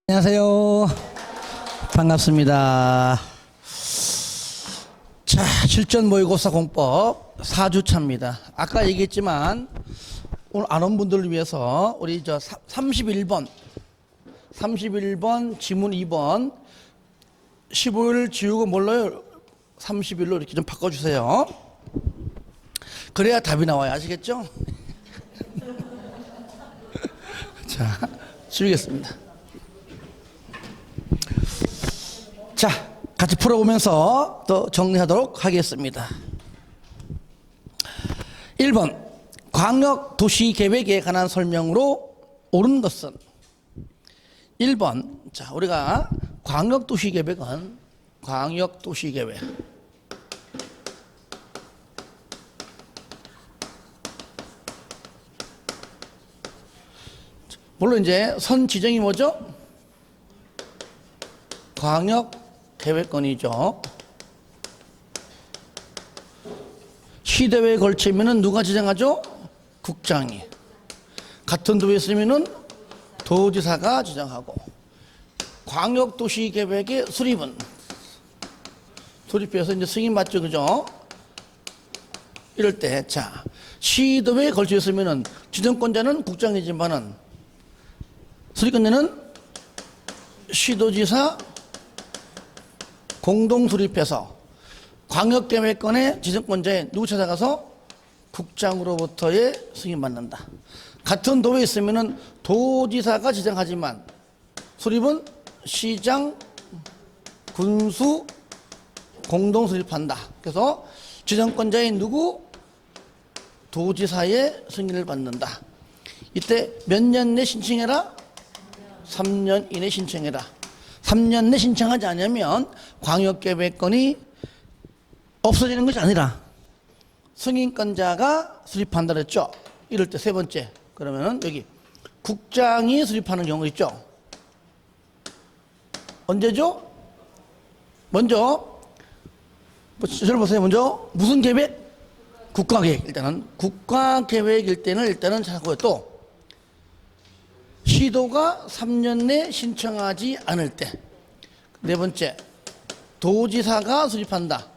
안녕하세요. 반갑습니다. 자, 실전 모의고사 공법 4주차입니다. 아까 얘기했지만 오늘 안 온 분들을 위해서 우리 31번 지문 2번 15일 지우고 몰라요. 30일로 이렇게 좀 바꿔주세요. 그래야 답이 나와요. 아시겠죠? 자, 지우겠습니다. 자, 같이 풀어보면서 또 정리하도록 하겠습니다. 1번 광역도시계획에 관한 설명으로 옳은 것은 1번 자, 우리가 광역도시계획은 광역도시계획 물론 이제 선 지정이 뭐죠? 광역계획권이죠. 시대회에 걸치면은 누가 지정하죠? 국장이. 같은 도에 있으면은 도지사가 지정하고. 광역도시계획의 수립은 수립해서 이제 승인 맞죠, 그죠? 이럴 때, 자, 시도회에 걸쳐 있으면은 지정권자는 국장이지만은 수립권자는 시도지사 공동 수립해서 광역계획권의 지정권자에 누구 찾아가서 국장으로부터의 승인받는다. 같은 도에 있으면은 도지사가 지정하지만 수립은 시장, 군수 공동 수립한다. 그래서 지정권자의 누구? 도지사의 승인을 받는다. 이때 몇 년 내 신청해라? 3년 이내 신청해라. 3년 내 신청하지 않으면 광역계획권이 없어지는 것이 아니라 승인권자가 수립한다 그랬죠. 이럴 때 세 번째 그러면은 여기 국장이 수립하는 경우 있죠. 언제죠? 먼저 저를 보세요. 먼저 무슨 계획? 국가계획. 일단은 국가계획일 때는 일단은 자고요. 또 시도가 3년 내 신청하지 않을 때. 네 번째, 도지사가 수립한다.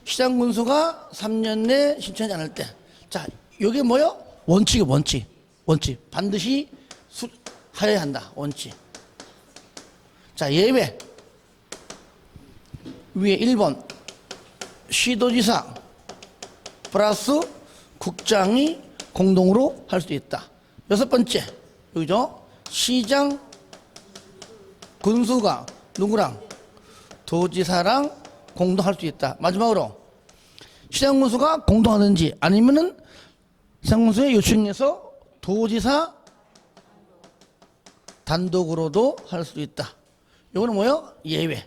시장군수가 3년 내 신청하지 않을 때. 자, 이게 뭐요? 원칙이에요, 원칙. 원칙. 반드시 하여야 한다. 원칙. 자, 예외. 위에 1번. 시도지사 플러스 국장이 공동으로 할 수 있다. 여섯 번째. 여기죠? 시장 군수가 누구랑? 도지사랑 공동할 수 있다. 마지막으로 시장 군수가 공동하든지 아니면은 시장 군수의 요청해서 도지사 단독으로도 할 수 있다. 이거는 뭐예요? 예외.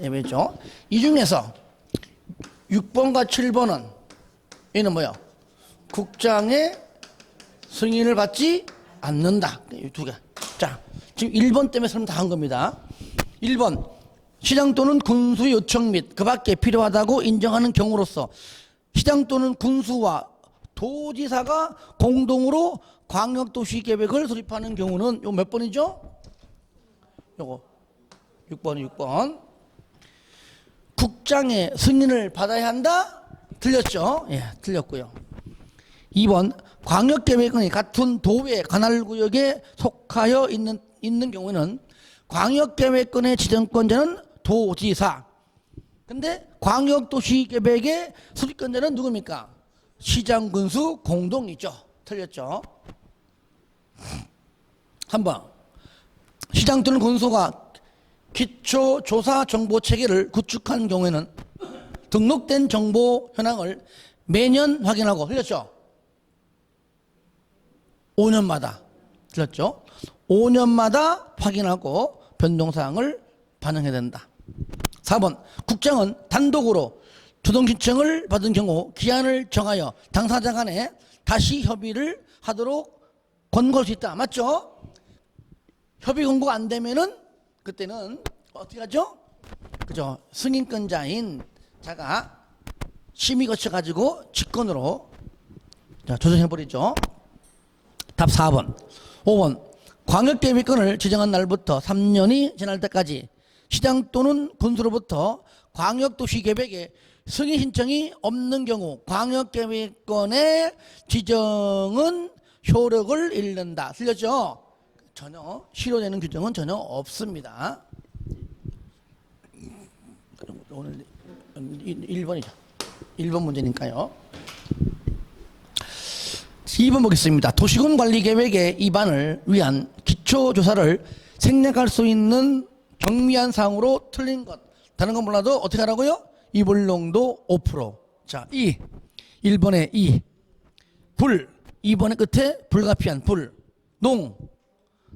예외죠. 이 중에서 6번과 7번은 얘는 뭐예요? 국장의 승인을 받지 않는다. 이 두 개. 자, 지금 1번 때문에 설명 다 한 겁니다. 1번, 시장 또는 군수 요청 및 그 밖에 필요하다고 인정하는 경우로서 시장 또는 군수와 도지사가 공동으로 광역도시계획을 수립하는 경우는 요 몇 번이죠? 요거 6번. 국장의 승인을 받아야 한다? 틀렸죠? 예, 틀렸고요. 2번, 광역계획권이 같은 도의 관할구역에 속하여 있는 경우에는 광역계획권의 지정권자는 도지사. 근데 광역도시계획의 수립권자는 누굽니까? 시장군수 공동이죠. 틀렸죠? 3번, 시장 또는 군수가 기초조사정보체계를 구축한 경우에는 등록된 정보 현황을 매년 확인하고 틀렸죠? 5년마다 틀렸죠? 5년마다 확인하고 변동사항을 반영해야 된다. 4번 국장은 단독으로 주동 신청을 받은 경우 기한을 정하여 당사자 간에 다시 협의를 하도록 권고할 수 있다. 맞죠? 협의 권고가 안 되면은 그때는 어떻게 하죠? 그죠? 승인권자인 자가 심의 거쳐가지고 직권으로 조정해버리죠. 답 4번. 5번. 광역계획권을 지정한 날부터 3년이 지날 때까지 시장 또는 군수로부터 광역도시계획에 승인 신청이 없는 경우 광역계획권의 지정은 효력을 잃는다. 틀렸죠? 전혀 실효되는 규정은 전혀 없습니다. 오늘 1번이죠. 1번 문제니까요. 2번 보겠습니다. 도시군관리계획의 위반을 위한 기초조사를 생략할 수 있는 경미한 사항으로 틀린 것. 다른 건 몰라도 어떻게 하라고요? 이불농도 5%. 자, 1번에 2. 불. 2번의 끝에 불가피한 불. 농.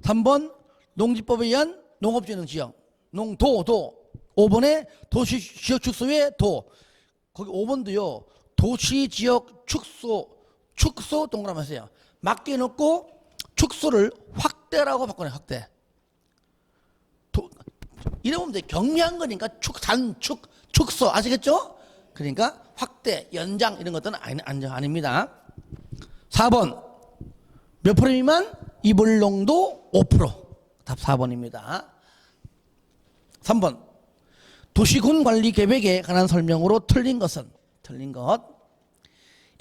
3번 농지법에 의한 농업지능 지역. 도. 5번에 도시지역 축소의 도. 거기 5번도요. 도시지역 축소 동그라미 하세요. 맞게 넣고 축소를 확대라고 바꿔요. 확대. 이러면 돼. 경미한 거니까 축소 아시겠죠? 그러니까 확대, 연장 이런 것들은 아닙니다. 4번 몇 프로 미만? 이불농도 5%. 답 4번입니다. 3번 도시군관리계획에 관한 설명으로 틀린 것은? 틀린 것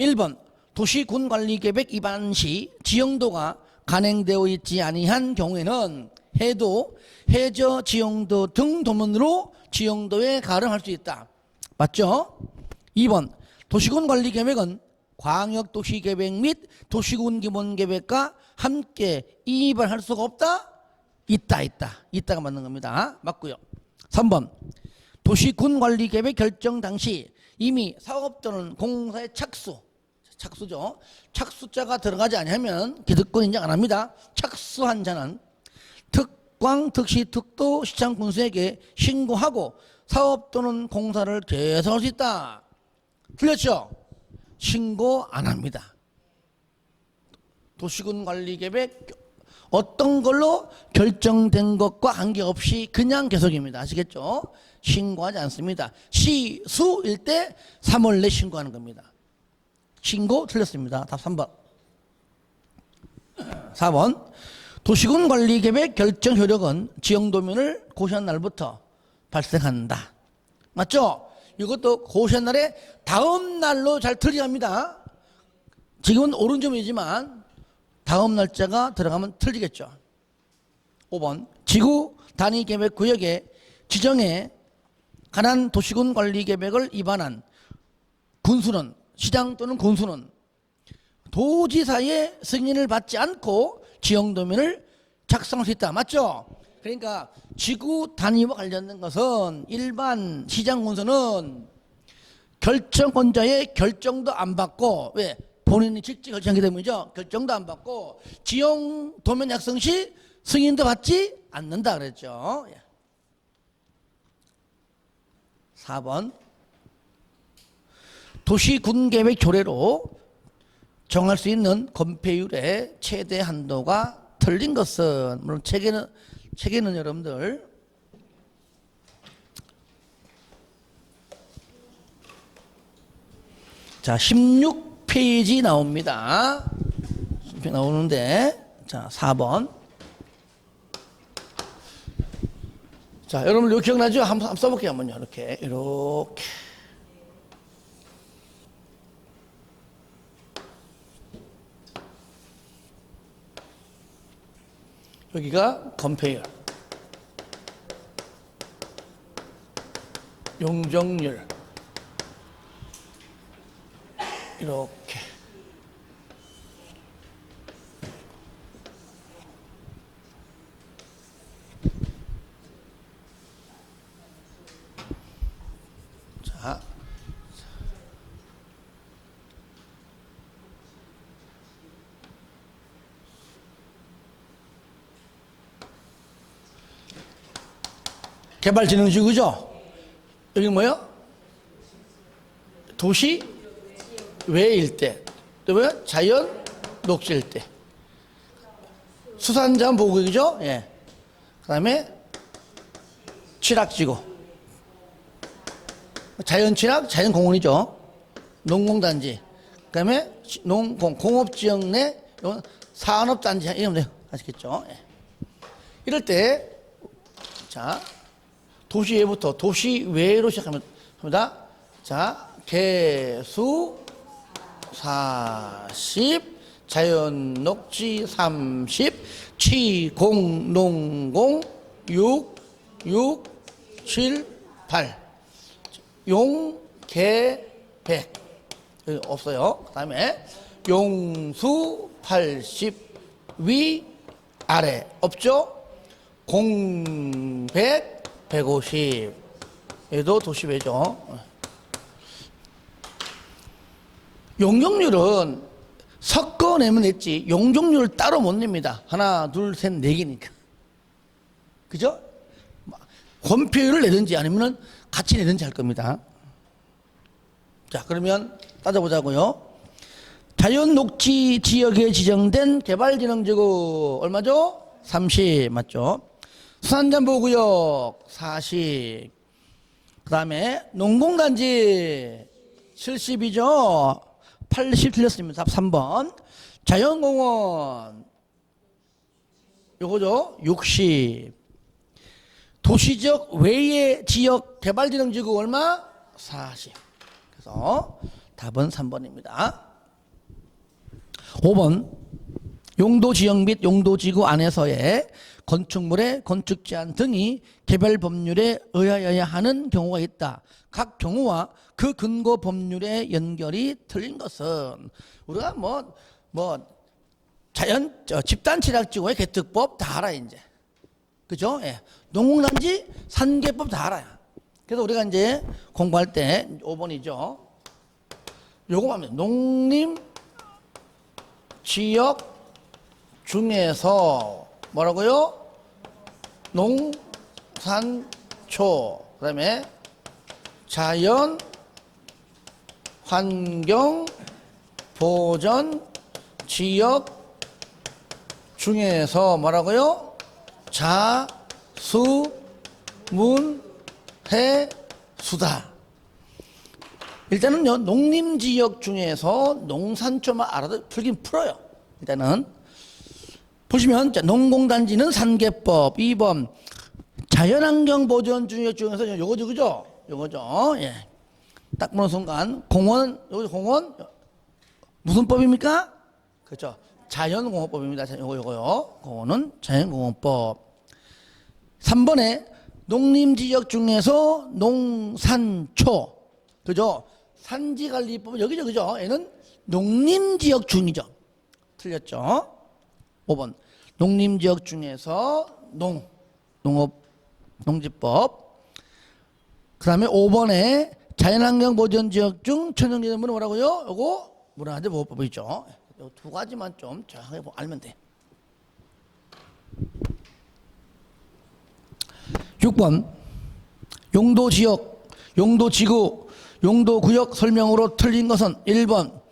1번 도시군관리계획 위반 시 지형도가 간행되어 있지 아니한 경우에는 해도, 해저, 지형도 등 도면으로 지형도에 가름할 수 있다. 맞죠? 2번 도시군관리계획은 광역도시계획 및 도시군기본계획과 함께 위반할 수가 없다? 있다가 맞는 겁니다. 맞고요. 3번 도시군관리계획 결정 당시 이미 사업 또는 공사의 착수죠. 착수자가 들어가지 않으면 기득권 인정 안 합니다. 착수한 자는 특광, 특시, 특도, 시청, 군수에게 신고하고 사업 또는 공사를 계속할 수 있다. 틀렸죠? 신고 안 합니다. 도시군관리계획 어떤 걸로 결정된 것과 관계없이 그냥 계속입니다. 아시겠죠? 신고하지 않습니다. 시수일 때 3월 내 신고하는 겁니다. 신고 틀렸습니다. 답 3번. 4번 도시군관리계획 결정 효력은 지형도면을 고시한 날부터 발생한다. 맞죠? 이것도 고시한 날에 다음 날로 잘 틀리합니다. 지금은 오른쪽이지만 다음 날짜가 들어가면 틀리겠죠. 5번 지구 단위 계획 구역의 지정에 관한 도시군관리계획을 위반한 군수는, 시장 또는 군수는 도지사의 승인을 받지 않고 지형도면을 작성할 수 있다. 맞죠? 그러니까 지구 단위와 관련된 것은 일반 시장 군수는 결정권자의 결정도 안 받고, 왜? 본인이 직접 결정하기 때문이죠. 결정도 안 받고 지형도면 작성 시 승인도 받지 않는다 그랬죠. 4번 도시군계획 조례로 정할 수 있는 건폐율의 최대 한도가 틀린 것은, 물론 책에는 여러분들 자 16페이지 나옵니다. 나오는데 자 4번 자 여러분 이거 기억나죠? 한번 써볼게요. 한번요. 이렇게 여기가 건폐율, 용적률 이렇게 자 개발진흥지구죠. 여기 뭐요? 도시 외 일대, 또 뭐요? 자연 녹지 일대, 수산자원 보호구역이죠. 예. 그다음에 취락지구, 자연취락, 자연공원이죠. 농공단지, 그다음에 공업지역 내 산업단지 이러면 돼요. 아시겠죠? 예. 이럴 때, 자, 도시외부터 도시외로 시작합니다. 자, 개수 40, 자연녹지 30, 취공, 농공 6, 7, 8. 용, 개, 백. 여기 없어요. 그 다음에 용수 80, 위, 아래. 없죠? 공, 100, 150. 얘도 도시외죠. 용적률은 섞어내면 됐지 용적률을 따로 못 냅니다. 하나, 둘, 셋, 네 개니까. 그죠? 권표율을 내든지 아니면 같이 내든지 할 겁니다. 자, 그러면 따져보자고요. 자연녹지 지역에 지정된 개발진흥지구 얼마죠? 30 맞죠? 수산잠보구역 40. 그 다음에 농공단지 70이죠? 80 틀렸습니다. 답 3번. 자연공원 요거죠? 60. 도시적 외의 지역 개발진흥지구 얼마? 40. 그래서 답은 3번입니다. 5번. 용도지역 및 용도지구 안에서의 건축물의 건축제한 등이 개별 법률에 의하여야 하는 경우가 있다. 각 경우와 그 근거 법률의 연결이 틀린 것은 우리가 집단취락지구의 개특법 다 알아 이제. 그죠? 예. 농공단지 산개법 다 알아요. 그래서 우리가 이제 공부할 때 5번이죠. 요거만 합니다. 농림 지역 중에서 뭐라고요? 농산초, 그 다음에 자연 환경 보전 지역 중에서 뭐라고요? 자수 문 해 수다. 일단은요, 농림지역 중에서 농산초만 알아도 풀긴 풀어요. 일단은 보시면 농공단지는 산개법. 2번 자연환경보전지역 중에서 요거죠, 그죠? 요거죠. 예. 딱 보는 순간 공원, 요거 공원 무슨 법입니까? 그렇죠. 자연공원법입니다. 요거요. 공원은 자연공원법. 3번에 농림지역 중에서 농산초. 그죠? 산지관리법은 여기죠, 그죠? 얘는 농림지역 중이죠. 틀렸죠? 5번. 농림지역 중에서 농지법. 그 다음에 5번에 자연환경보전지역 중 천연기념물은 뭐라고요? 요거 문화재보호법이죠. 요 두 가지만 좀 정확하게 알면 돼. 6번. 용도지역, 용도지구, 용도구역 설명으로 틀린 것은 1번.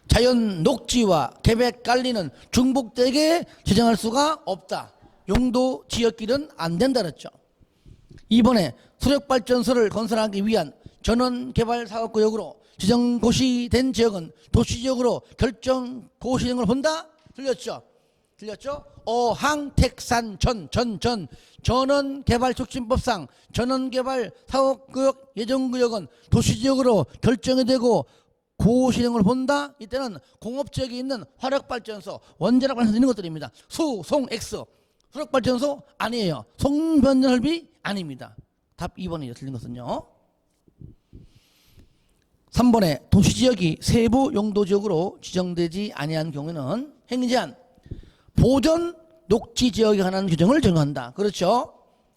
자연 녹지와 계획 관리는 중복되게 지정할 수가 없다. 용도 지역길은 안 된다 그랬죠. 2번에 수력발전소를 건설하기 위한 전원개발사업구역으로 지정고시된 지역은 도시지역으로 결정 고시행을 본다? 틀렸죠? 틀렸죠? 어항택산 전원개발촉진법상 전원개발사업구역 예정구역은 도시지역으로 결정이 되고 고실행을 본다. 이때는 공업지역에 있는 화력발전소, 원자력 발전소 있는 것들입니다. 수, 송, X. 수력발전소 아니에요. 송변전설비 아닙니다. 답 2번이죠. 틀린 것은요. 3번에 도시지역이 세부 용도지역으로 지정되지 아니한 경우에는 행제한 보전 녹지지역에 관한 규정을 적용한다. 그렇죠?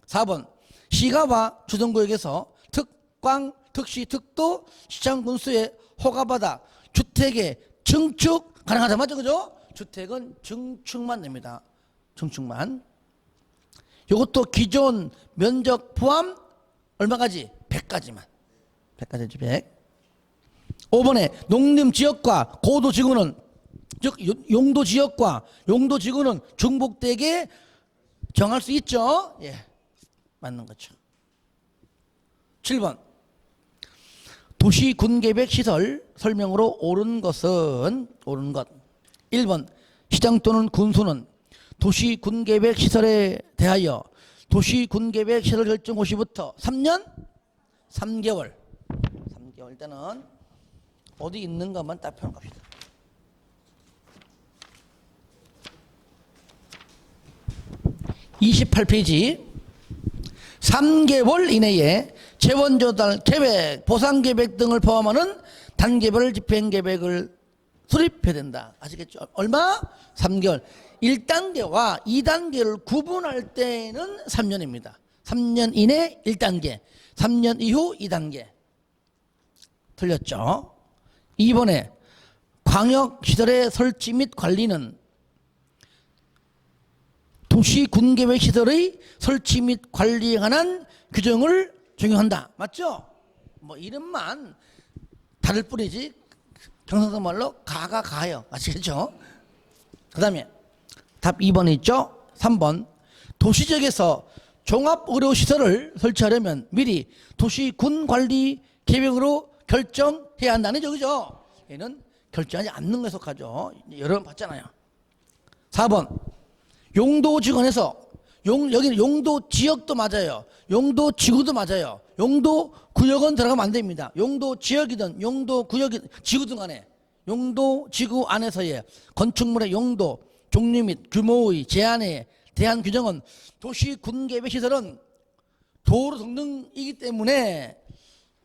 4번 시가와 주정구역에서 특광, 특시, 특도, 시장군수에 허가받아 주택의 증축 가능하다. 맞죠? 그죠? 주택은 증축만 됩니다. 증축만. 이것도 기존 면적 포함 얼마까지? 100까지만. 100까지지 100. 5번에 농림지역과 고도지구는 즉 용도지역과 용도지구는 중복되게 정할 수 있죠. 예, 맞는 거죠. 7번 도시군계획 시설 설명으로 옳은 것은 옳은 것. 1번 시장 또는 군수는 도시 군계획 시설에 대하여 도시 군계획 시설 결정 호시부터 3년 3개월. 3개월 때는 어디 있는 것만 딱 펴놓읍시다. 28페이지 3개월 이내에 재원조달 계획, 보상계획 등을 포함하는 단계별 집행계획을 수립해야 된다. 아시겠죠? 얼마? 3개월. 1단계와 2단계를 구분할 때는 3년입니다. 3년 이내 1단계, 3년 이후 2단계. 틀렸죠? 2번에 광역시설의 설치 및 관리는 도시 군계획 시설의 설치 및 관리에 관한 규정을 적용한다. 맞죠? 뭐 이름만 다를 뿐이지 경상도 말로 가가 가요. 아시겠죠? 그 다음에 답 2번에 있죠? 3번 도시지역에서 종합의료시설을 설치하려면 미리 도시군관리 계획으로 결정해야 한다는 얘기죠. 그죠? 얘는 결정하지 않는 거에 속하죠. 여러 번 봤잖아요. 4번 용도지구에서 여기는 용도지역도 맞아요. 용도지구도 맞아요. 용도구역은 들어가면 안 됩니다. 용도지역이든 용도구역이든 지구든 간에 용도지구 안에서의 건축물의 용도, 종류 및 규모의 제한에 대한 규정은 도시군계획시설은 도로 등등이기 때문에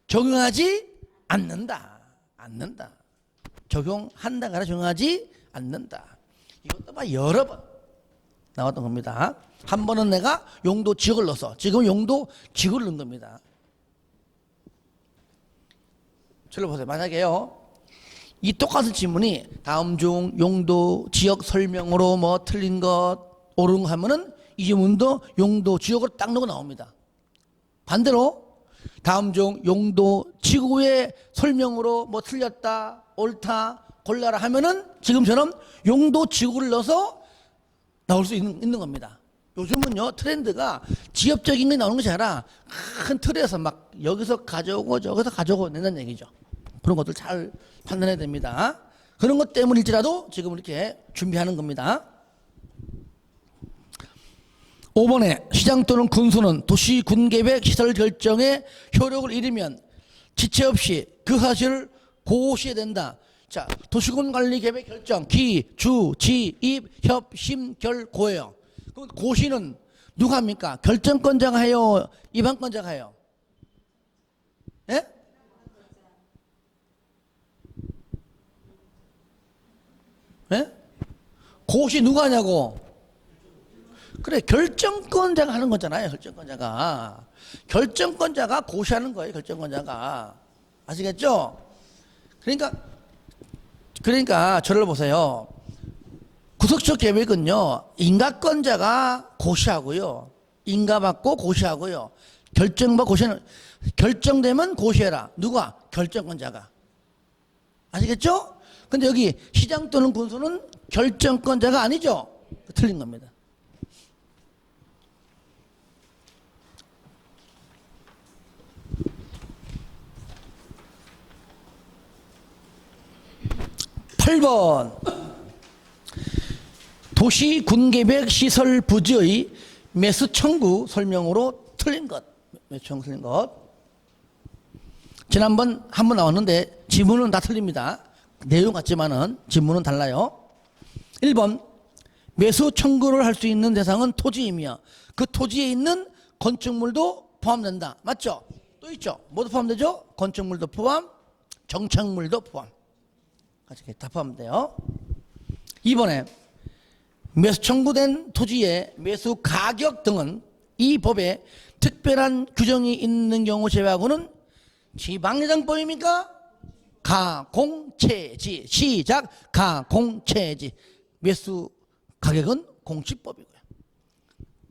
적용하지 않는다. 적용한다가 아니라 적용하지 않는다. 이것도 막 여러 번 나왔던 겁니다. 한 번은 내가 용도 지역을 넣어서 지금 용도 지구를 넣은 겁니다. 들어보세요. 만약에요 이 똑같은 질문이 다음 중 용도 지역 설명으로 뭐 틀린 것 옳은 거 하면은 이 질문도 용도 지역으로 딱 넣고 나옵니다. 반대로 다음 중 용도 지구의 설명으로 뭐 틀렸다 옳다 골라라 하면은 지금처럼 용도 지구를 넣어서 나올 수 있는 겁니다. 요즘은요 트렌드가 지역적인 게 나오는 것이 아니라 큰 틀에서 막 여기서 가져오고 저기서 가져오고 낸다는 얘기죠. 그런 것들 잘 판단해야 됩니다. 그런 것 때문일지라도 지금 이렇게 준비하는 겁니다. 5번에 시장 또는 군수는 도시 군계획 시설 결정에 효력을 잃으면 지체 없이 그 사실을 고시해야 된다. 자, 도시군 관리 계획 결정 기, 주, 지, 입, 협, 심, 결, 고예요. 그럼 고시는 누가 합니까? 결정권자가 해요? 입안권자가 해요? 예? 예? 고시 누가 하냐고? 그래, 결정권자가 하는 거잖아요. 결정권자가 고시하는 거예요. 결정권자가. 아시겠죠? 그러니까 저를 보세요. 구석적 계획은요 인가권자가 고시하고요, 인가받고 고시하고요, 결정받고 고시는 결정되면 고시해라. 누가? 결정권자가. 아시겠죠? 근데 여기 시장 또는 군수는 결정권자가 아니죠. 틀린 겁니다. (8번) 도시 군계획 시설 부지의 매수 청구 설명으로 틀린 것. 매수 청구 틀린 것. 지난번 한 번 나왔는데 지문은 다 틀립니다. 내용 같지만은 지문은 달라요. 1번 매수 청구를 할 수 있는 대상은 토지이며 그 토지에 있는 건축물도 포함된다. 맞죠? 또 있죠? 뭐도 포함되죠? 건축물도 포함, 정착물도 포함. 다 포함돼요. 2번에 매수 청구된 토지의 매수 가격 등은 이 법에 특별한 규정이 있는 경우 제외하고는 지방예정법입니까? 가공채지. 시작. 가공채지. 매수 가격은 공시법이고요.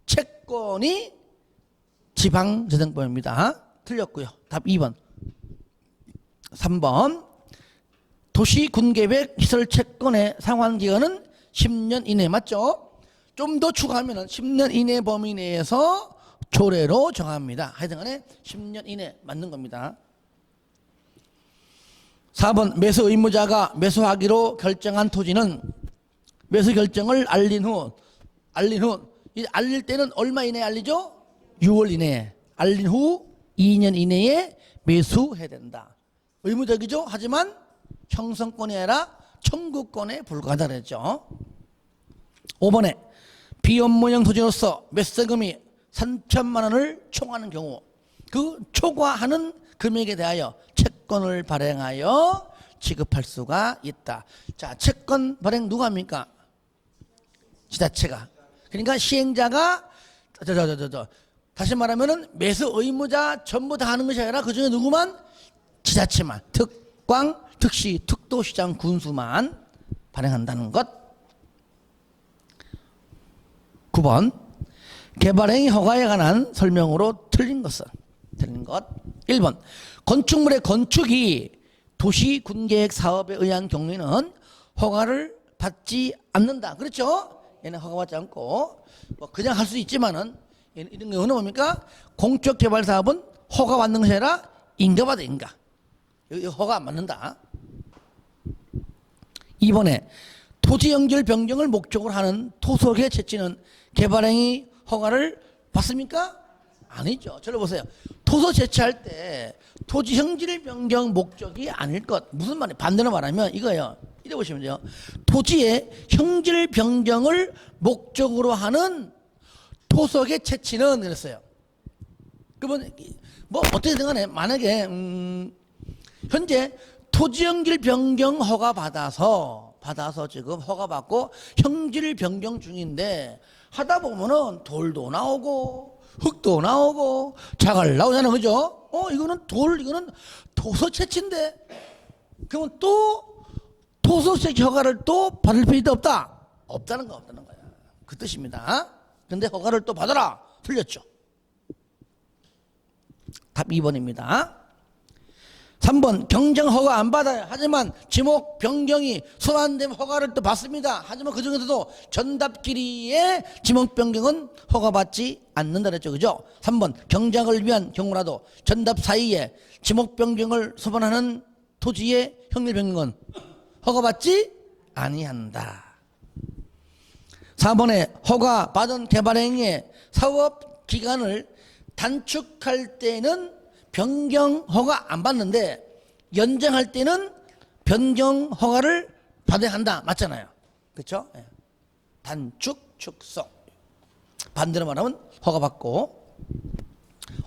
채권이 지방재정법입니다. 틀렸고요. 답 2번. 3번 도시군계획 시설 채권의 상환기간은 10년 이내. 맞죠? 좀 더 추가하면 10년 이내 범위 내에서 조례로 정합니다. 하여튼간에 10년 이내 맞는 겁니다. 4번 매수 의무자가 매수하기로 결정한 토지는 매수 결정을 알린 후 알린 후, 이 알릴 때는 얼마 이내에 알리죠? 6월 이내에. 알린 후 2년 이내에 매수해야 된다. 의무적이죠? 하지만 형성권이 아니라 청구권에 불과하다 그랬죠. 5번에 비업무용 토지로서 매수세금이 3천만 원을 초과하는 경우 그 초과하는 금액에 대하여 채권을 발행하여 지급할 수가 있다. 자, 채권 발행 누가 합니까? 지자체가. 그러니까 시행자가 다시 말하면은 매수 의무자 전부 다 하는 것이 아니라 그중에 누구만? 지자체만, 특광, 특시, 특도시장, 군수만 발행한다는 것. 9번 개발행위 허가에 관한 설명으로 틀린 것. 1번 건축물의 건축이 도시군계획 사업에 의한 경우에는 허가를 받지 않는다. 그렇죠? 얘는 허가받지 않고 뭐 그냥 할 수 있지만은 이런 경우는 뭡니까? 공적 개발 사업은 허가 받는 것이 아니라 인가받아 인가. 여기 허가 안 받는다. 2번에 토지 연결 변경을 목적으로 하는 토속의 채취는 개발행위 허가를 받습니까? 아니죠. 저를 보세요. 토소 채취할 때 토지 형질 변경 목적이 아닐 것. 무슨 말이에요? 반대로 말하면 이거예요. 이래 보시면 돼요. 토지의 형질 변경을 목적으로 하는 토속의 채취는 그랬어요. 그러면 뭐 어떻게든 간에 만약에 현재 토지 형질 변경 허가 받아서 지금 허가 받고 형질 변경 중인데 하다 보면은 돌도 나오고 흙도 나오고 자갈 나오잖아요. 그죠? 이거는 이거는 토소 채취인데 그러면 또 토소 채취 허가를 또 받을 필요도 없다는 거야. 그 뜻입니다. 근데 허가를 또 받아라. 틀렸죠. 답 2번입니다. 3번 경정 허가 안 받아요. 하지만 지목 변경이 소환되면 허가를 또 받습니다. 하지만 그 중에서도 전답끼리의 지목 변경은 허가받지 않는다 그랬죠. 그죠? 3번 경작을 위한 경우라도 전답 사이에 지목 변경을 소환하는 토지의 형질 변경은 허가받지 아니한다. 4번에 허가 받은 개발행위의 사업 기간을 단축할 때는 변경 허가 안 받는데 연장할 때는 변경 허가를 받아야 한다. 맞잖아요. 그렇죠? 단축, 축소. 반대로 말하면 허가 받고.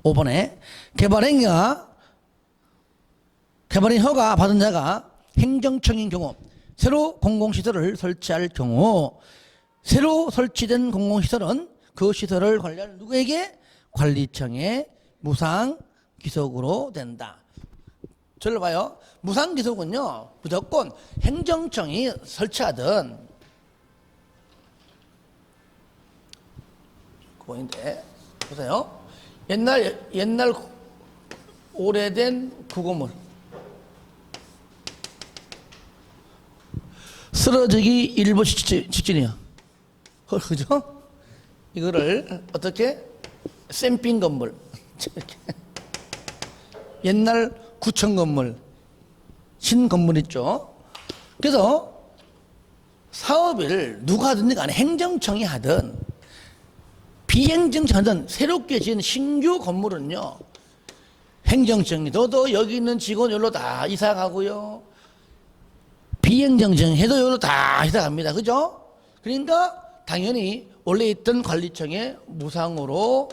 5번에 개발행위 허가 받은 자가 행정청인 경우 새로 공공시설을 설치할 경우 새로 설치된 공공시설은 그 시설을 관리하는 누구에게? 관리청에 무상 귀속으로 된다. 저를 봐요. 무상 귀속은요 무조건 행정청이 설치하든 그거인데 보세요. 옛날 오래된 구조물 쓰러지기 일부 직전이야. 그죠? 이거를 어떻게 샘핑 건물 옛날 구청 건물 신 건물 있죠. 그래서 사업을 누가 하든지 간에 행정청이 하든 비행정청 하든 새롭게 지은 신규 건물은요 행정청이 너도 여기 있는 직원 여기로 다 이사 가고요 비행정청 해도 여기로 다 이사 갑니다. 그죠? 그러니까 당연히 원래 있던 관리청에 무상으로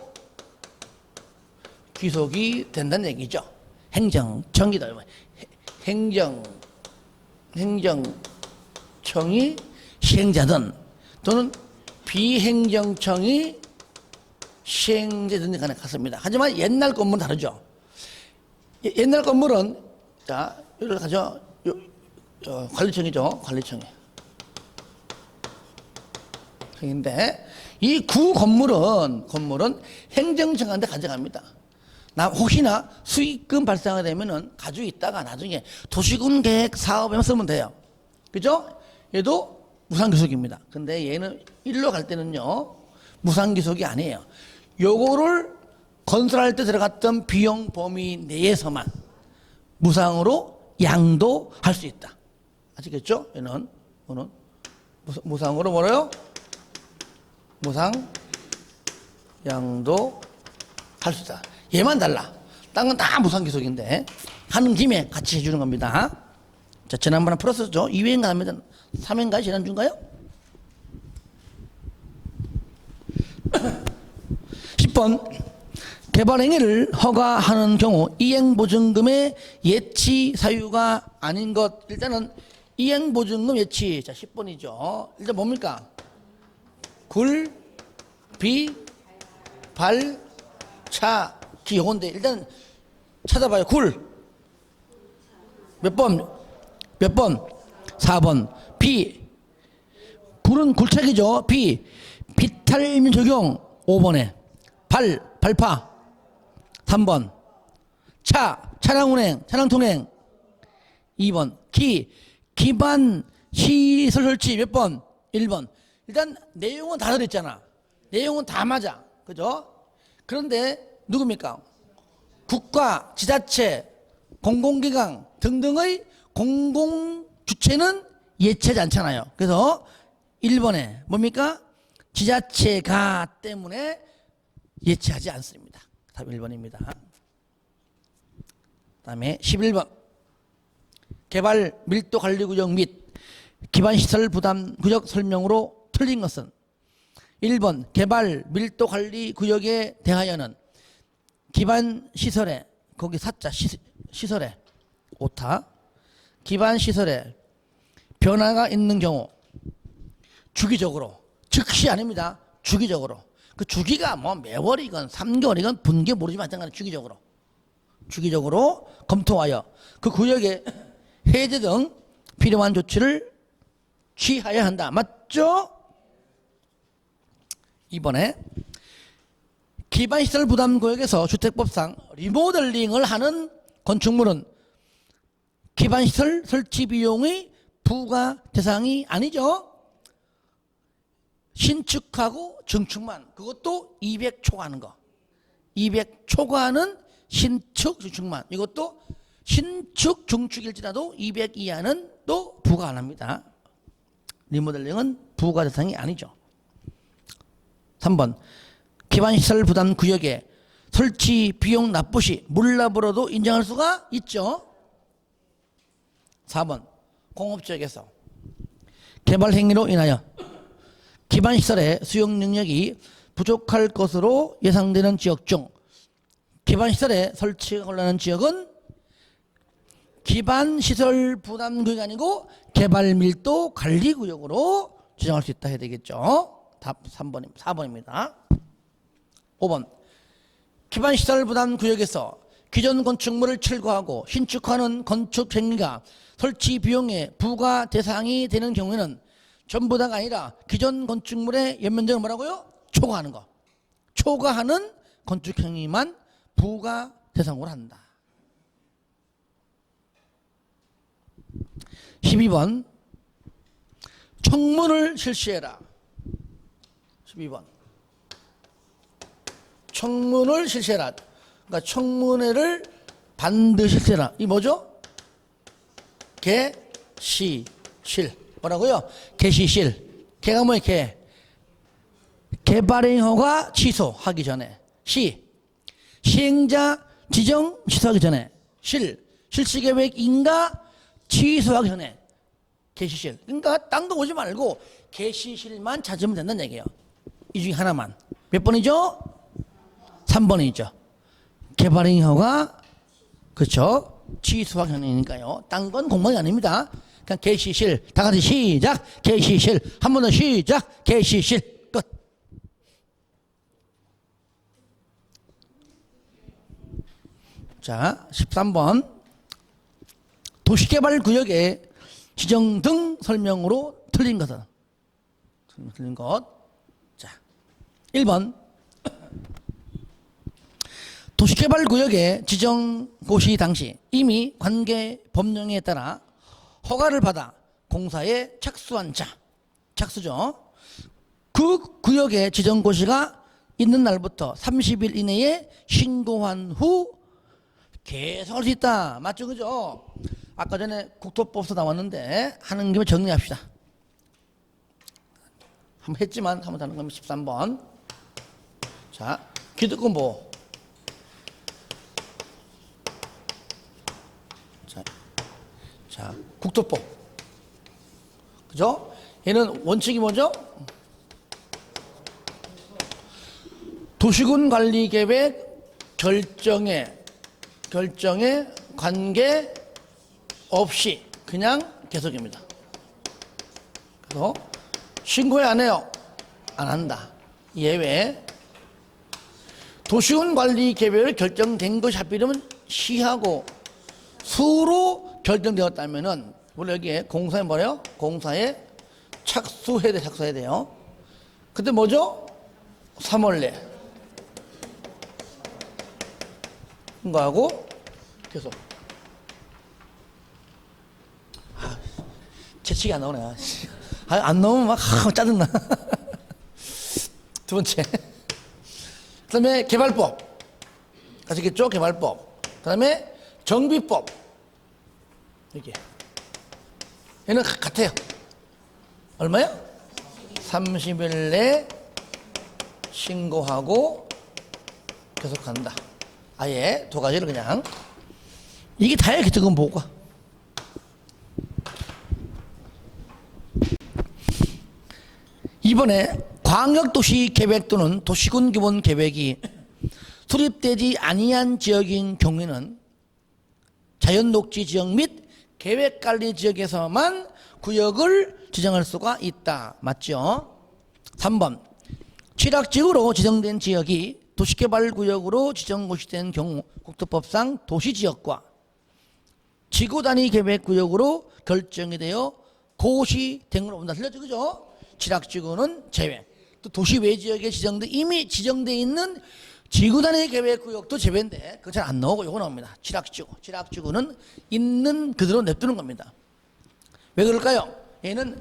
귀속이 된다는 얘기죠. 행정청이다. 행정청이 시행자든 또는 비행정청이 시행자든 간에 같습니다. 하지만 옛날 건물은 다르죠. 옛날 건물은 자 여기를 가죠. 관리청이죠. 관리청인데 이 구 건물은 행정청한테 가져갑니다. 혹시나 수익금 발생하게 되면은 가지고 있다가 나중에 도시군 계획 사업에만 쓰면 돼요. 그죠? 얘도 무상기속입니다. 근데 얘는 일로 갈 때는요, 무상기속이 아니에요. 요거를 건설할 때 들어갔던 비용 범위 내에서만 무상으로 양도할 수 있다. 아시겠죠? 얘는 무상으로 뭐래요? 무상 양도 할 수 있다. 얘만 달라. 딴 건 다 무상기속인데 하는 김에 같이 해주는 겁니다. 자, 지난번에 풀었었죠. 2회인가 하면 3회인가요? 지난주인가요? 10번 개발행위를 허가하는 경우 이행보증금의 예치 사유가 아닌 것. 일단은 이행보증금 예치. 자, 10번이죠. 일단 뭡니까? 굴, 비, 발, 차, 기. 요건데 일단 찾아봐요. 굴 몇 번? 몇 번? 4번. 비. 굴은 굴착이죠. 비. 비탈민 적용 5번에. 발. 발파 3번. 차. 차량 운행. 차량 통행 2번. 기. 기반 시설 설치 몇 번? 1번. 일단 내용은 다 들었잖아. 내용은 다 맞아. 그죠? 그런데 누굽니까? 국가, 지자체, 공공기관 등등의 공공주체는 예치하지 않잖아요. 그래서 1번에 뭡니까? 지자체가 때문에 예치하지 않습니다. 답 1번입니다. 그 다음에 11번 개발 밀도 관리 구역 및 기반시설 부담 구역 설명으로 틀린 것은 1번 개발 밀도 관리 구역에 대하여는 기반시설에 거기 사자 시설에 오타 기반시설에 변화가 있는 경우 주기적으로 즉시 아닙니다. 주기적으로 그 주기가 뭐 매월이건 3개월이건 분기 모르지만 하여튼 주기적으로 검토하여 그 구역에 해제 등 필요한 조치를 취하여야 한다. 맞죠? 이번에 기반시설 부담구역에서 주택법상 리모델링을 하는 건축물은 기반시설 설치 비용의 부과 대상이 아니죠. 신축하고 증축만, 그것도 200 초과하는 거. 200 초과하는 신축 증축만, 이것도 신축 증축일지라도 200 이하는 또 부과 안 합니다. 리모델링은 부과 대상이 아니죠. 3번 기반시설 부담 구역에 설치 비용 납부 시 물납으로도 인정할 수가 있죠. 4번 공업지역에서 개발 행위로 인하여 기반시설의 수용 능력이 부족할 것으로 예상되는 지역 중 기반시설의 설치가 곤란한 지역은 기반시설 부담구역이 아니고 개발밀도 관리구역으로 지정할 수 있다 해야 되겠죠. 답 4번입니다. 5번 기반시설 부담구역에서 기존 건축물을 철거하고 신축하는 건축 행위가 설치 비용의 부과 대상이 되는 경우에는 전부 다가 아니라 기존 건축물의 연면적을 뭐라고요? 초과하는 거. 초과하는 건축 행위만 부과 대상으로 한다. 12번 청문을 실시해라. 12번 청문을 실시해라. 그러니까 청문회를 반드시 실시해라. 이 뭐죠? 개시실. 뭐라고요? 개시실. 개가 뭐예요? 개. 개발행 허가 취소하기 전에. 시행자 지정 취소하기 전에. 실시계획인가 취소하기 전에. 개시실. 그러니까 딴 거 오지 말고 개시실만 찾으면 된다는 얘기예요. 이 중에 하나만. 몇 번이죠? 3번이죠. 개발행 허가 그렇죠. 취소하기 전이니까요. 딴 건 공방이 아닙니다. 그냥 개시실. 다 같이 시작. 개시실. 한 번 더 시작. 개시실. 끝. 자, 13번 도시개발구역의 지정 등 설명으로 틀린 것은 틀린 것. 자, 1번 도시개발구역의 지정 고시 당시 이미 관계 법령에 따라 허가를 받아 공사에 착수한 자, 착수죠. 그 구역의 지정 고시가 있는 날부터 30일 이내에 신고한 후 계속 할 수 있다. 맞죠? 그죠? 아까 전에 국토법서 나왔는데 하는 김에 정리합시다. 한번 했지만 한번 다는 겁니다. 13번. 자, 기득권 보호. 자, 국토법. 그죠? 얘는 원칙이 뭐죠? 도시군 관리 계획 결정에 관계 없이 그냥 계속입니다. 그래서 신고해 안 해요? 안 한다. 예외. 도시군 관리 계획을 결정된 것이 하필이면 시하고 수로 결정되었다면은 원래 여기에 공사에 뭐래요? 공사에 착수해야 돼요. 그때 뭐죠? 3월 내 그거하고 계속. 재치가 안 나오네. 안 나오면 막 짜증나. 두 번째. 그 다음에 개발법. 아시겠죠? 개발법. 그 다음에 정비법. 이게. 얘는 같아요. 얼마요? 30일 내 신고하고 계속한다. 아예 두 가지를 그냥. 이게 다예요. 기특권 보호가. 이번에 광역도시계획 또는 도시군 기본 계획이 수립되지 아니한 지역인 경우에는 자연녹지 지역 및 계획관리 지역에서만 구역을 지정할 수가 있다. 맞죠? 3번. 취락지구로 지정된 지역이 도시개발구역으로 지정고시 된 경우 국토법상 도시지역과 지구단위 계획구역으로 결정이 되어 고시된 걸로 본다. 틀렸죠? 그죠? 취락지구는 제외. 또 도시 외 지역에 이미 지정되어 있는 지구단위 계획구역도 제외인데 그거 잘 안 나오고 요거 나옵니다. 취락지구는 있는 그대로 냅두는 겁니다. 왜 그럴까요? 얘는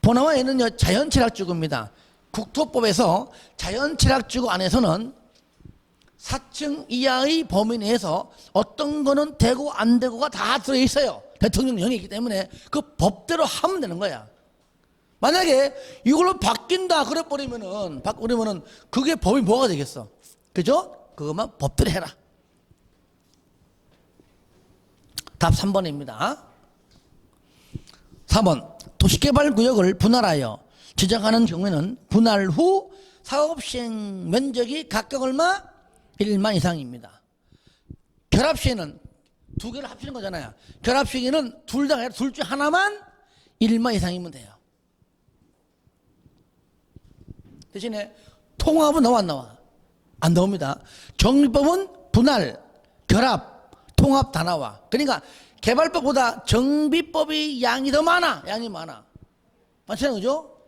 보나마 얘는 자연취락지구입니다. 국토법에서 자연취락지구 안에서는 4층 이하의 범위 내에서 어떤 거는 되고 안 되고가 다 들어있어요. 대통령령이 있기 때문에 그 법대로 하면 되는 거야. 만약에 이걸로 바뀐다 그래버리면은 그게 법이 뭐가 되겠어? 그죠? 그것만 법대로 해라. 답 3번입니다. 4번. 도시개발구역을 분할하여 지정하는 경우에는 분할 후 사업시행 면적이 각각 얼마? 1만 이상입니다. 결합시에는 두 개를 합치는 거잖아요. 결합시에는 둘 중 하나만 1만 이상이면 돼요. 대신에 통합은 나와 안 나와? 안 나옵니다. 정비법은 분할, 결합, 통합 다 나와. 그러니까 개발법보다 정비법이 양이 더 많아. 양이 많아. 맞잖아요. 그죠?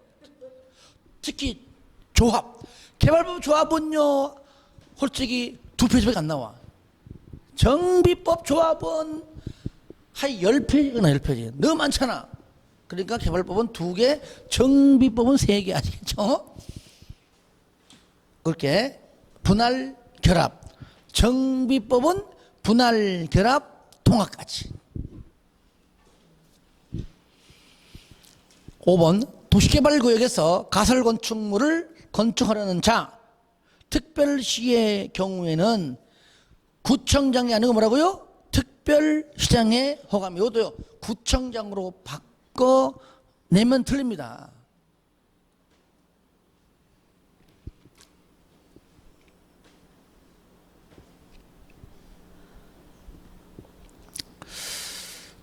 특히 조합. 개발법 조합은요, 솔직히 2페이지밖에 안 나와. 정비법 조합은 한 10페이지나 10페이지. 너무 많잖아. 그러니까 개발법은 2개, 정비법은 3개. 아시겠죠? 그렇게 분할, 결합. 정비법은 분할, 결합, 통합까지. 5번. 도시개발구역에서 가설건축물을 건축하려는 자, 특별시의 경우에는 구청장이 아니고 뭐라고요? 특별시장의 허감. 이것도요, 구청장으로 바꿔내면 틀립니다.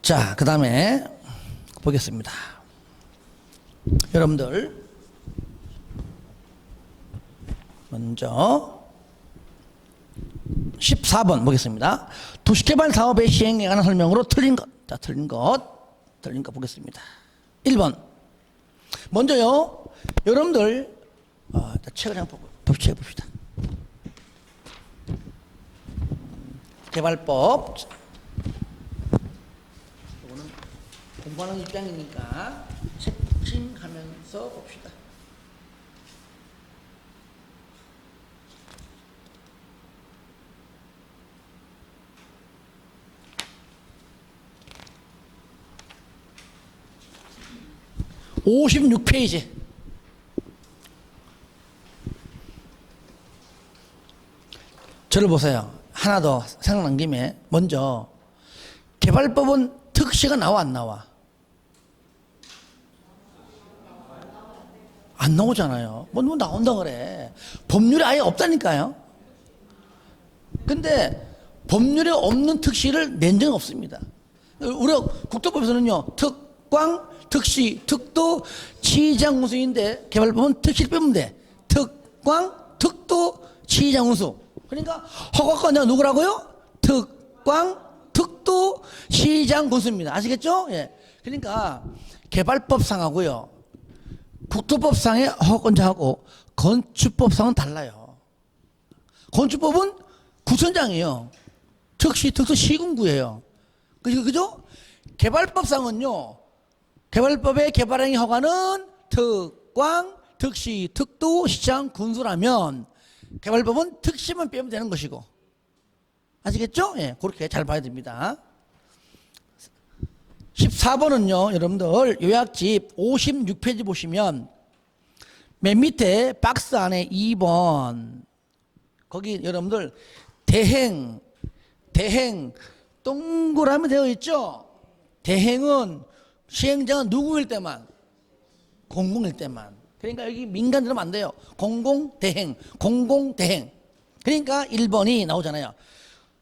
자, 그 다음에 보겠습니다. 여러분들 먼저 14번 보겠습니다. 도시개발 사업의 시행에 관한 설명으로 틀린 것. 자, 틀린 것 보겠습니다. 1번. 먼저요, 여러분들 책을 한번 봅시다. 개발법. 이거는 공부하는 입장이니까 채팅하면서 봅시다. (56페이지) 저를 보세요. 하나 더 생각난 김에 먼저 개발법은 특시가 나와 안 나와? 안 나오잖아요. 뭐 나온다 그래. 법률에 아예 없다니까요. 근데 법률에 없는 특시를 낸 적은 없습니다. 우리가 국토법에서는요, 특광, 특시, 특도, 치장운수인데 개발법은 특시를 빼면 돼. 특광, 특도, 치장운수. 그러니까 허가권자가 누구라고요? 특광, 특도, 시장군수입니다. 아시겠죠? 예. 그러니까 개발법상하고요, 국토법상의 허가권자하고 건축법상은 달라요. 건축법은 구청장이에요. 특시, 특도, 시군구예요. 그죠? 개발법상은요, 개발법의 개발행위 허가는 특광, 특시, 특도, 시장, 군수라면 개발법은 특시만 빼면 되는 것이고. 아시겠죠? 예, 그렇게 잘 봐야 됩니다. 14번은요, 여러분들 요약집 56페이지 보시면 맨 밑에 박스 안에 2번 거기 여러분들 대행 동그라미 되어 있죠? 대행은 시행자가 누구일 때만, 공공일 때만. 그러니까 여기 민간 들으면 안 돼요. 공공대행. 그러니까 1번이 나오잖아요.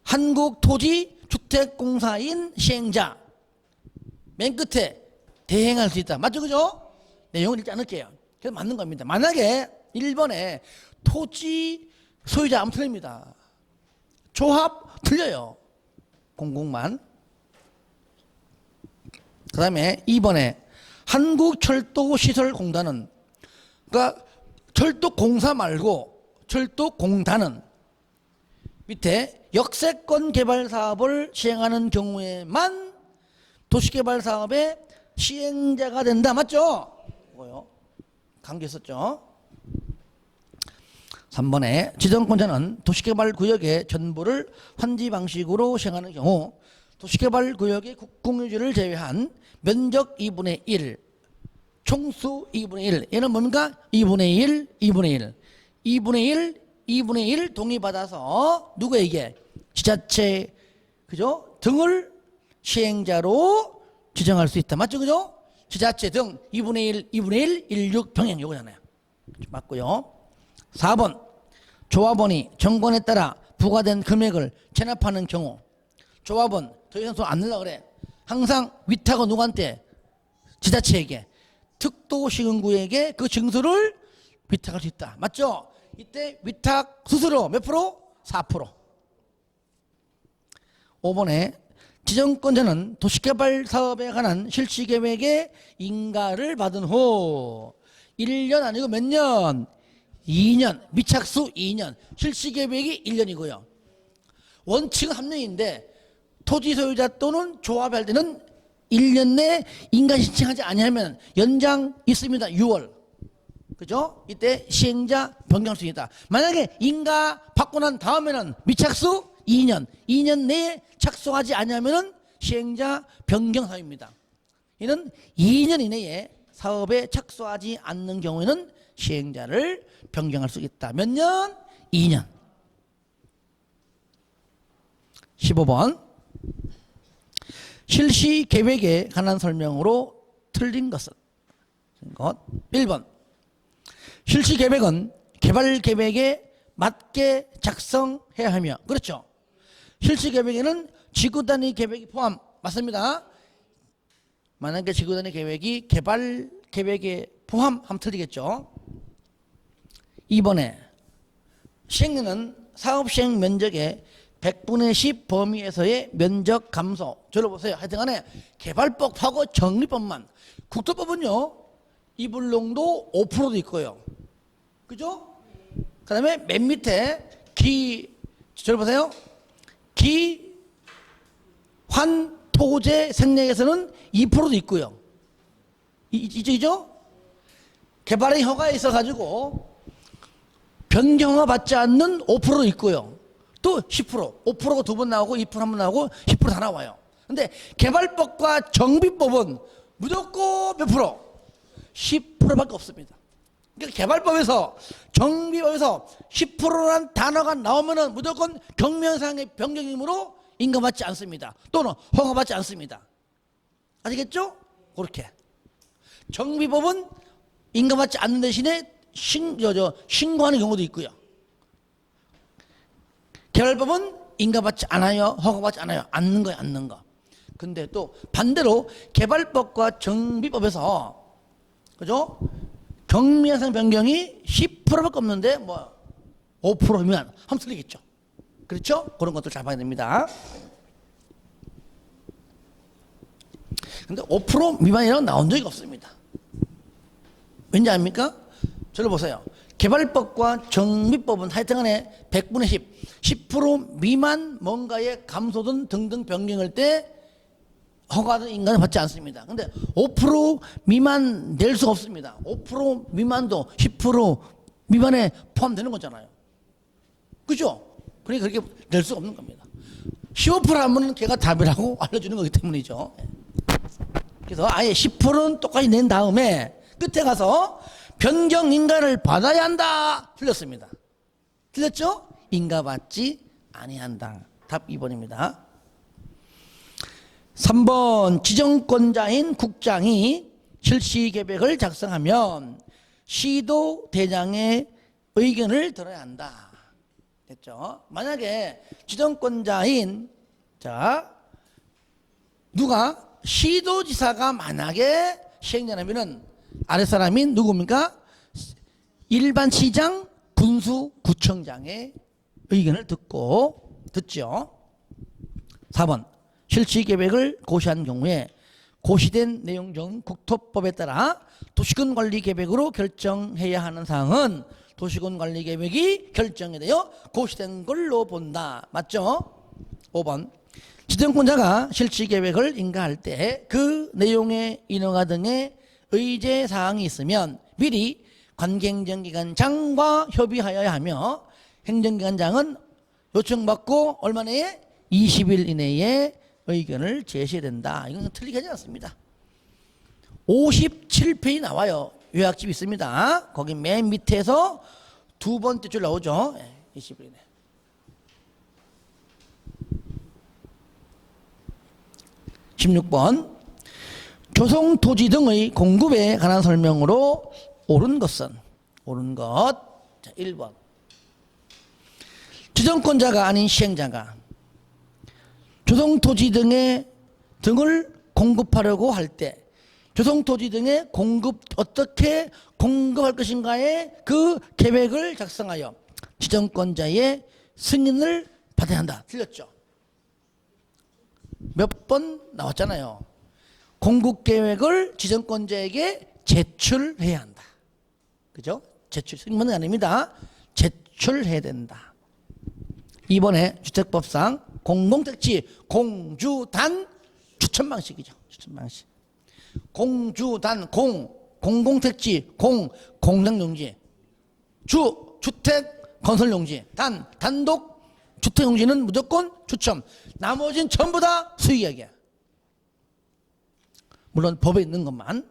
한국토지주택공사인 시행자. 맨 끝에 대행할 수 있다. 맞죠? 그죠? 내용을 읽지 않을게요. 그래서 맞는 겁니다. 만약에 1번에 토지 소유자 아무 틀립니다. 조합 틀려요. 공공만. 그 다음에 2번에 한국철도시설공단은, 그러니까 철도공사 말고 철도공단은 밑에 역세권 개발 사업을 시행하는 경우에만 도시개발 사업의 시행자가 된다. 맞죠? 뭐요? 강조 있었죠? 3번에 지정권자는 도시개발구역의 전부를 환지 방식으로 시행하는 경우 도시개발구역의 국공유지를 제외한 면적 2분의 1, 총수 2분의 1. 얘는 뭡니까? 2분의 1, 2분의 1. 2분의 1, 2분의 1 동의받아서 누구에게? 지자체, 그죠? 등을 시행자로 지정할 수 있다. 맞죠? 그죠? 지자체 등 2분의 1, 2분의 1, 16 병행 요거잖아요. 맞고요. 4번 조합원이 정권에 따라 부과된 금액을 체납하는 경우, 조합원 더 이상 돈 안 내려고 그래. 항상 위탁은 누구한테? 지자체에게, 특도시군구에게 그 증서를 위탁할 수 있다. 맞죠? 이때 위탁 수수료 몇 프로? 4%. 5번에 지정권자는 도시개발 사업에 관한 실시계획의 인가를 받은 후 1년 아니고 몇 년? 2년. 미착수 2년. 실시계획이 1년이고요. 원칙은 3년인데 토지 소유자 또는 조합할 때는 1년 내 인가 신청하지 아니하면 연장 있습니다. 6월. 그죠? 이때 시행자 변경할 수 있다. 만약에 인가 받고 난 다음에는 미착수 2년. 2년 내에 착수하지 아니하면 시행자 변경 사유입니다. 이는 2년 이내에 사업에 착수하지 않는 경우에는 시행자를 변경할 수 있다. 몇 년? 2년. 15번 실시 계획에 관한 설명으로 틀린 것은? 1번 실시 계획은 개발 계획에 맞게 작성해야 하며, 그렇죠? 실시 계획에는 지구 단위 계획이 포함, 맞습니다. 만약에 지구 단위 계획이 개발 계획에 포함하면 틀리겠죠. 2번에 시행령은 사업 시행 면적의 100분의 10 범위에서의 면적 감소. 들어보세요. 하여튼간에 개발법하고 정리법만. 국토법은요, 이불농도 5%도 있고요. 그죠? 그 다음에 맨 밑에 들어보세요. 환토제 생략에서는 2%도 있고요. 이죠? 개발의 허가에 있어가지고 변경허가 받지 않는 5%도 있고요. 또 10%, 5%가 두 번 나오고 2% 한 번 나오고 10% 다 나와요. 근데 개발법과 정비법은 무조건 몇 프로? 10%밖에 없습니다. 그러니까 개발법에서 정비법에서 10%라는 단어가 나오면은 무조건 경미현상의 변경이므로 인가받지 않습니다. 또는 허가받지 않습니다. 아시겠죠? 그렇게 정비법은 인가받지 않는 대신에 신고하는 경우도 있고요. 개발법은 인가받지 않아요, 허가받지 않아요. 않는 거예요, 않는 거. 근데 또 반대로 개발법과 정비법에서 그죠? 경미현상 변경이 10%밖에 없는데 뭐 5%면 한번 틀리겠죠. 그렇죠? 그런 것도 잘 봐야 됩니다. 근데 5% 미만이라고 나온 적이 없습니다. 왠지 압니까? 저를 보세요. 개발법과 정비법은 하여튼간에 100분의 10% 미만 뭔가의 감소든 등등 변경할 때 허가든 인가는 받지 않습니다. 근데 5% 미만 낼 수가 없습니다. 5% 미만도 10% 미만에 포함되는 거잖아요. 그죠? 그러니까 그렇게 낼 수가 없는 겁니다. 15% 하면 걔가 답이라고 알려주는 거기 때문이죠. 그래서 아예 10%는 똑같이 낸 다음에 끝에 가서 변경 인가를 받아야 한다. 틀렸습니다. 틀렸죠? 인가받지 아니한다. 답 2번입니다. 3번 지정권자인 국장이 실시계획을 작성하면 시도대장의 의견을 들어야 한다. 됐죠? 만약에 지정권자인 누가 시도지사가 만약에 시행자라면은 아랫사람인 누굽니까? 일반 시장 군수구청장의 의견을 듣죠. 4번 실시계획을 고시한 경우에 고시된 내용 중 국토법에 따라 도시군관리계획으로 결정해야 하는 사항은 도시군관리계획이 결정이 되어 고시된 걸로 본다. 맞죠? 5번 지정권자가 실시계획을 인가할 때 그 내용의 인허가 등의 의제사항이 있으면 미리 관계행정기관장과 협의하여야 하며 행정기관장은 요청받고 얼마 내에 20일 이내에 의견을 제시해야 된다. 이건 틀리게 하지 않습니다. 57페이지 나와요. 요약집 있습니다. 거기 맨 밑에서 두 번째 줄 나오죠. 20일 이내. 16번 조성토지 등의 공급에 관한 설명으로 옳은 것. 자, 1번 지정권자가 아닌 시행자가 조성토지 등을 공급하려고 할 때 조성토지 등의 어떻게 공급할 것인가에 그 계획을 작성하여 지정권자의 승인을 받아야 한다. 틀렸죠? 몇 번 나왔잖아요. 공급계획을 지정권자에게 제출해야 한다. 그죠? 승인은 아닙니다. 제출해야 된다. 이번에 주택법상 공공택지 공주단 추천 방식이죠. 추천 방식. 공주단 공공택지 공장용지 주택 건설용지 단독 주택용지는 무조건 추첨. 나머지는 전부 다 수의계약이야. 물론 법에 있는 것만.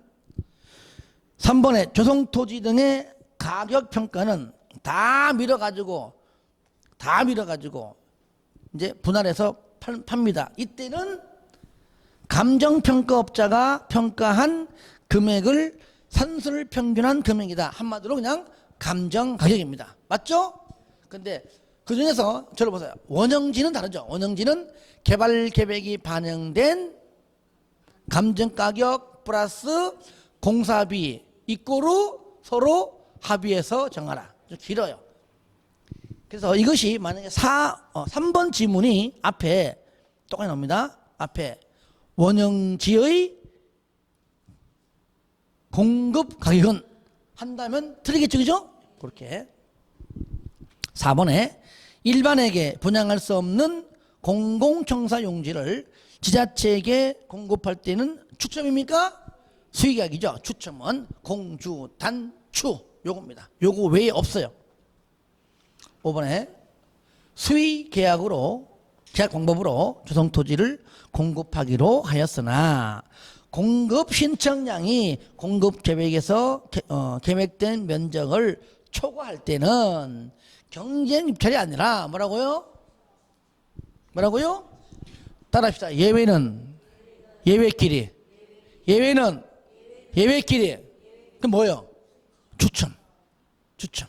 3번에 조성토지 등의 가격평가는 다 밀어가지고 이제 분할해서 팝니다. 이때는 감정평가업자가 평가한 금액을 산수를 평균한 금액이다. 한마디로 그냥 감정가격입니다. 맞죠? 근데 그 중에서 저를 보세요. 원형지는 다르죠. 원형지는 개발계획이 반영된 감정가격 플러스 공사비 이꼬로 서로 합의해서 정하라. 좀 길어요. 그래서 이것이 만약에 3번 지문이 앞에 똑같이 나옵니다. 앞에 원형지의 공급 가격은 한다면 틀리겠죠, 그죠? 그렇게. 4번에 일반에게 분양할 수 없는 공공청사 용지를 지자체에게 공급할 때는 추첨입니까? 수의계약이죠. 추첨은 공주, 단추 요겁니다. 요거 외에 없어요. 5번에 수의계약으로 계약 방법으로 조성토지를 공급하기로 하였으나 공급 신청량이 공급 계획에서 계획된 면적을 초과할 때는 경쟁 입찰이 아니라 뭐라고요? 뭐라고요? 따라합시다. 예외는 예외끼리. 예외는 예외끼리. 그 뭐요? 추첨. 추첨.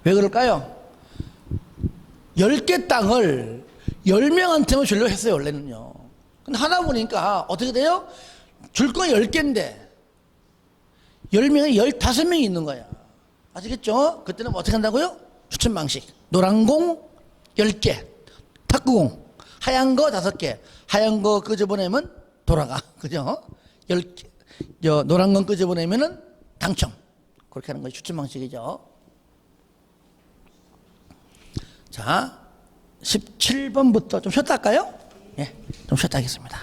왜 그럴까요? 10개 땅을 10명한테만 주려고 했어요, 원래는요. 근데 하다 보니까 어떻게 돼요? 줄 건 10개인데 10명에 15명이 있는 거야. 아시겠죠? 그때는 뭐 어떻게 한다고요? 추천 방식. 노란 공 10개, 탁구공 하얀 거 5개. 하얀 거 끄집어내면 돌아가. 그죠? 10개. 노란 건 끄집어내면은 당첨. 그렇게 하는 거예요. 추천 방식이죠. 자, 17번부터 좀 쉬었다 할까요? 예, 좀 쉬었다 하겠습니다.